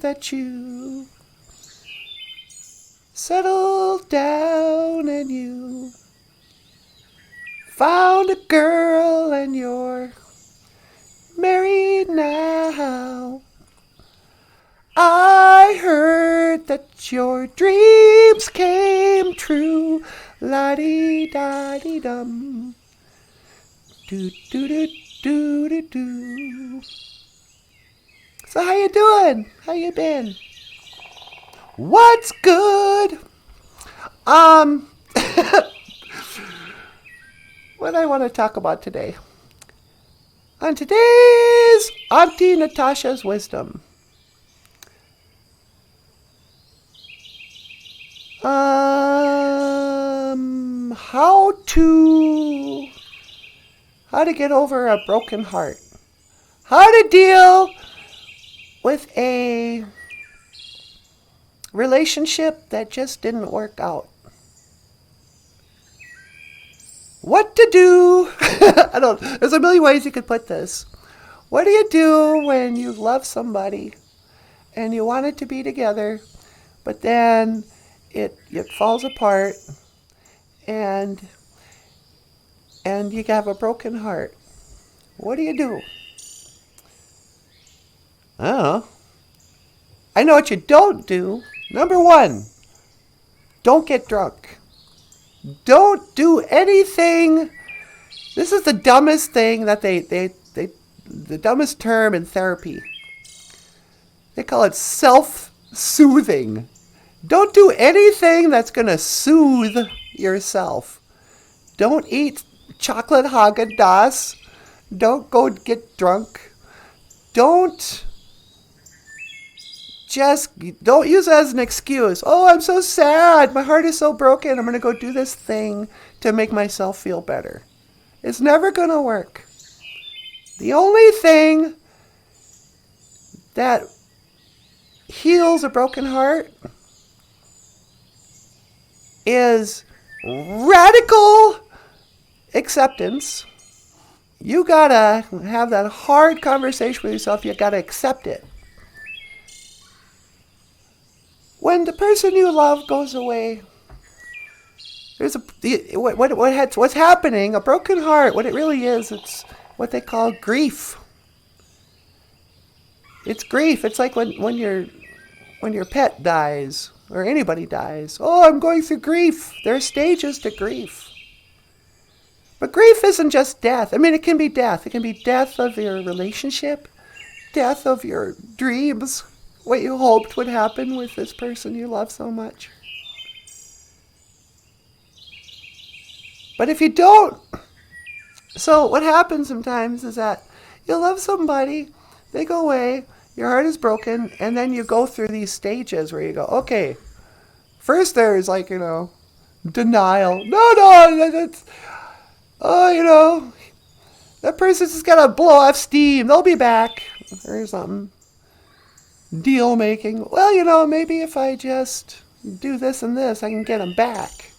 that you settled down and you found a girl and you're married now. I heard that your dreams came true. La-dee-da-dee-dum. Do-do-do-do-do-do. So how you doing? How you been? What's good? What I want to talk about today. On today's Auntie Natasha's Wisdom. How to get over a broken heart. How to deal with a relationship that just didn't work out. What to do? There's a million ways you could put this. What do you do when you love somebody and you want it to be together, but then it falls apart and you have a broken heart? What do you do? I don't know. I know what you don't do. Number one, don't get drunk. Don't do anything. This is the dumbest thing that the dumbest term in therapy. They call it self-soothing. Don't do anything that's going to soothe yourself. Don't eat chocolate Haagen-Dazs. Don't go get drunk. Don't use it as an excuse. Oh, I'm so sad. My heart is so broken. I'm going to go do this thing to make myself feel better. It's never going to work. The only thing that heals a broken heart is radical acceptance. You got to have that hard conversation with yourself. You got to accept it. When the person you love goes away, what's happening? A broken heart. What it really is, it's what they call grief. It's grief. It's like when your pet dies or anybody dies. Oh, I'm going through grief. There are stages to grief. But grief isn't just death. I mean, it can be death. It can be death of your relationship, death of your dreams. What you hoped would happen with this person you love so much. But if you don't, so what happens sometimes is that you love somebody, they go away, your heart is broken, and then you go through these stages where you go, okay, first there's denial. No, that's, that person's just got to blow off steam. They'll be back or something. Deal making. Well, maybe if I just do this and this, I can get them back.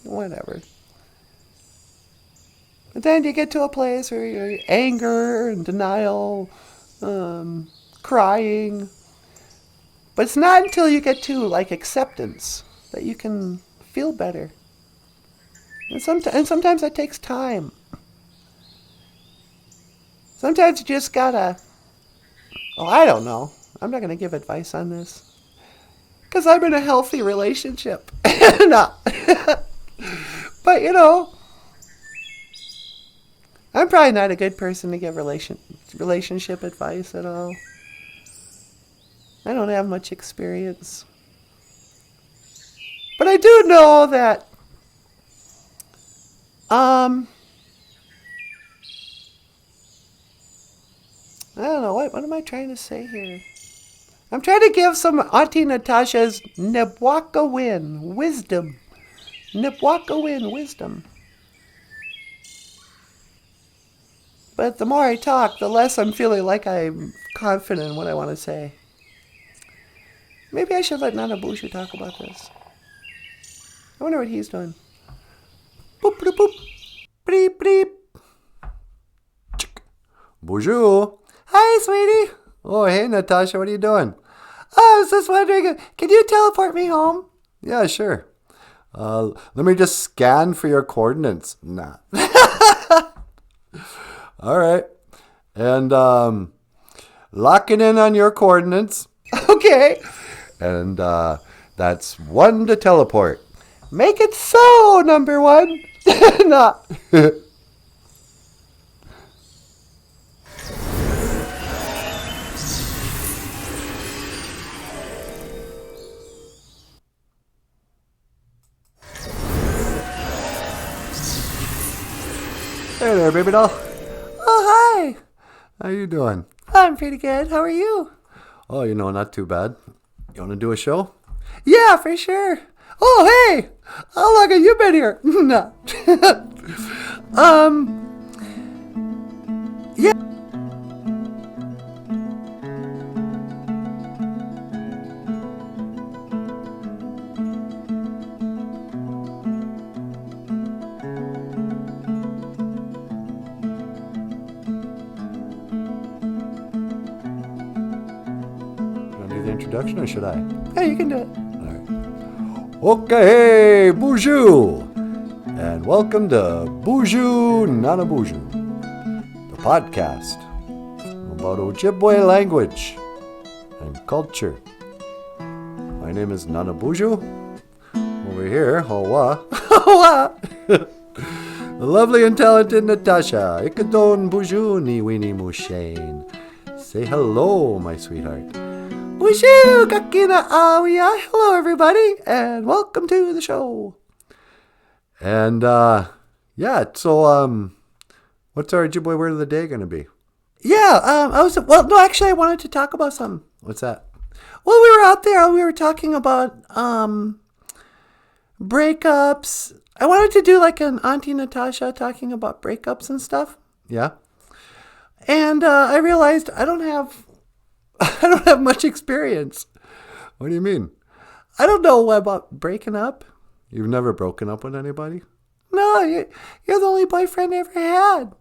Whatever. But then you get to a place where you're anger and denial, crying. But it's not until you get to acceptance that you can feel better. And sometimes that takes time. Sometimes you just gotta, I don't know. I'm not going to give advice on this because I'm in a healthy relationship. No. But, I'm probably not a good person to give relationship advice at all. I don't have much experience. But I do know that I don't know, what am I trying to say here? I'm trying to give some Auntie Natasha's Nibwakawin wisdom. Nibwakawin wisdom. But the more I talk, the less I'm feeling like I'm confident in what I want to say. Maybe I should let NANABOOZHOO talk about this. I wonder what he's doing. Boop, boop, boop. Beep, beep. BOOZHOO. Hi, sweetie. Oh, hey, Natasha, what are you doing? I was just wondering, can you teleport me home? Yeah, sure. Let me just scan for your coordinates. Nah. All right. And locking in on your coordinates. Okay. And that's 1 to teleport. Make it so, number 1. Nah. Hey there, baby doll. Oh, hi. How you doing? I'm pretty good. How are you? Oh, not too bad. You want to do a show? Yeah, for sure. Oh, hey. How long have you been here? No. Yeah. The introduction, or should I? Hey, you can do it. All right. Okay, BOOZHOO, and welcome to BOOZHOO, NANABOOZHOO, the podcast about Ojibwe language and culture. My name is NANABOOZHOO. Over here, Hawa, the lovely and talented Natasha, Ikadon BOOZHOO, ni Weenie Mushane. Say hello, my sweetheart. BOOZHOO, kakina awiya. Hello, everybody, and welcome to the show. And, so, what's our Ojibwe word of the day going to be? Yeah, I wanted to talk about something. What's that? Well, we were out there, we were talking about, breakups. I wanted to do like an Auntie Natasha talking about breakups and stuff. Yeah? And, I realized I don't have much experience. What do you mean? I don't know about breaking up. You've never broken up with anybody? No, you're the only boyfriend I ever had.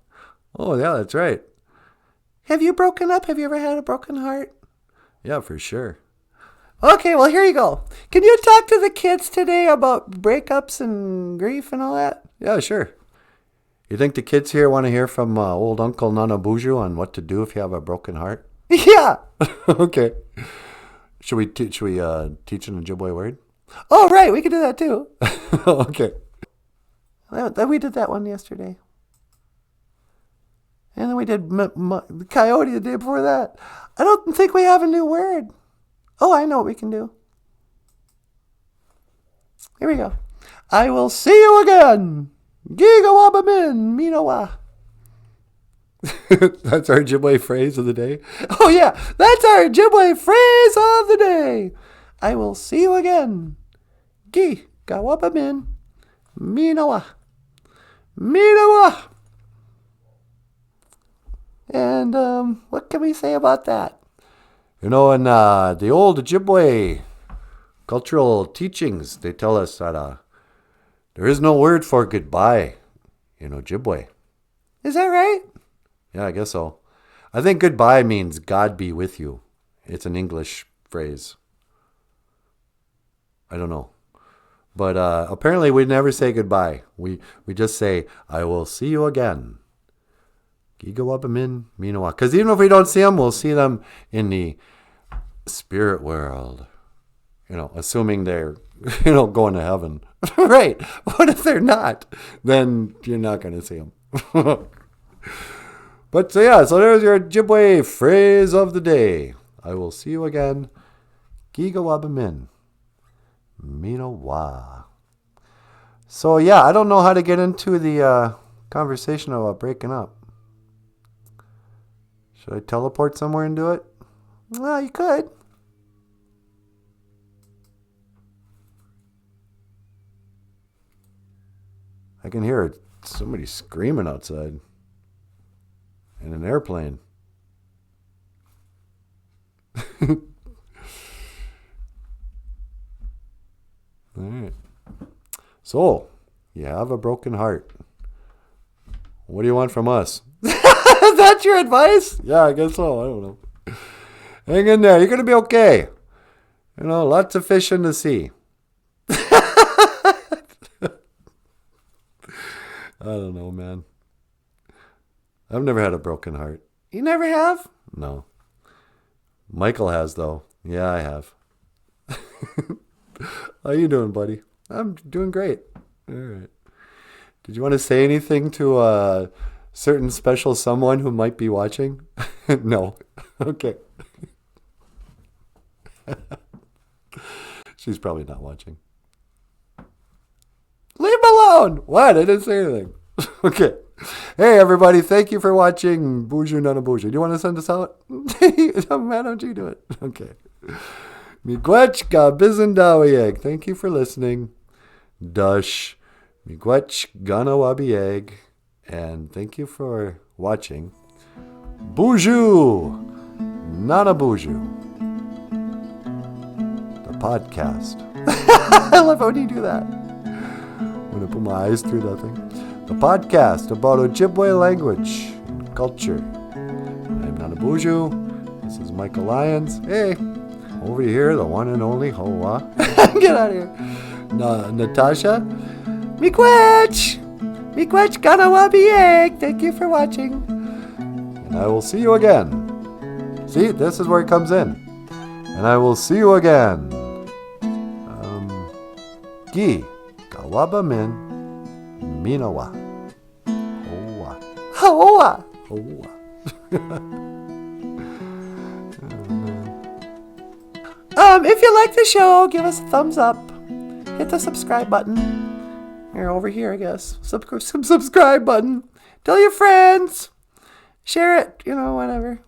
Oh, yeah, that's right. Have you broken up? Have you ever had a broken heart? Yeah, for sure. Okay, well, here you go. Can you talk to the kids today about breakups and grief and all that? Yeah, sure. You think the kids here want to hear from old Uncle NANABOOZHOO on what to do if you have a broken heart? Yeah. Okay. Should we teach an Ojibwe word? Oh, right. We can do that too. Okay. We did that one yesterday. And then we did coyote the day before that. I don't think we have a new word. Oh, I know what we can do. Here we go. I will see you again. Gigawabamin Minowa. That's our Ojibwe phrase of the day? Oh, yeah. That's our Ojibwe phrase of the day. I will see you again. Gigawabamin Minowa. Minowa. And what can we say about that? In the old Ojibwe cultural teachings, they tell us that there is no word for goodbye in Ojibwe. Is that right? Yeah, I guess so. I think goodbye means God be with you. It's an English phrase. I don't know. But apparently we never say goodbye. We just say, I will see you again. Gigawabamin Minowa. Because even if we don't see them, we'll see them in the spirit world. Assuming they're, going to heaven. Right. What if they're not? Then you're not going to see them. But so there's your Ojibwe phrase of the day. I will see you again. Gigawabamin Minowa. So I don't know how to get into the conversation about breaking up. Should I teleport somewhere and do it? Well, you could. I can hear somebody screaming outside. In an airplane. All right. So, you have a broken heart. What do you want from us? Is that your advice? Yeah, I guess so. I don't know. Hang in there. You're going to be okay. Lots of fish in the sea. I don't know, man. I've never had a broken heart. You never have? No. Michael has, though. Yeah, I have. How you doing, buddy? I'm doing great. All right. Did you want to say anything to a certain special someone who might be watching? No. Okay. She's probably not watching. Leave him alone! What? I didn't say anything. Okay. Hey, everybody. Thank you for watching BOOZHOO, NANABOOZHOO. Do you want to send us out? Why don't you do it? Okay. Miigwech bizendawieg. Thank you for listening. Dush. Miigwech ganawabieg. And thank you for watching BOOZHOO, NANABOOZHOO, the podcast. I love when you do that. When I put my eyes through that thing. The podcast about Ojibwe language and culture. I'm NANABOOZHOO. This is Michael Lyons. Hey, over here, the one and only Hoa. Get out of here. Natasha. Miigwech. Miigwech ganawabieg. Thank you for watching. And I will see you again. See, this is where it comes in. And I will see you again. Gi. Kawabamin Minawa. Hoa. Hoa. Hoa. If you like the show, give us a thumbs up. Hit the subscribe button. Or over here, I guess. Subscribe button. Tell your friends. Share it. Whatever.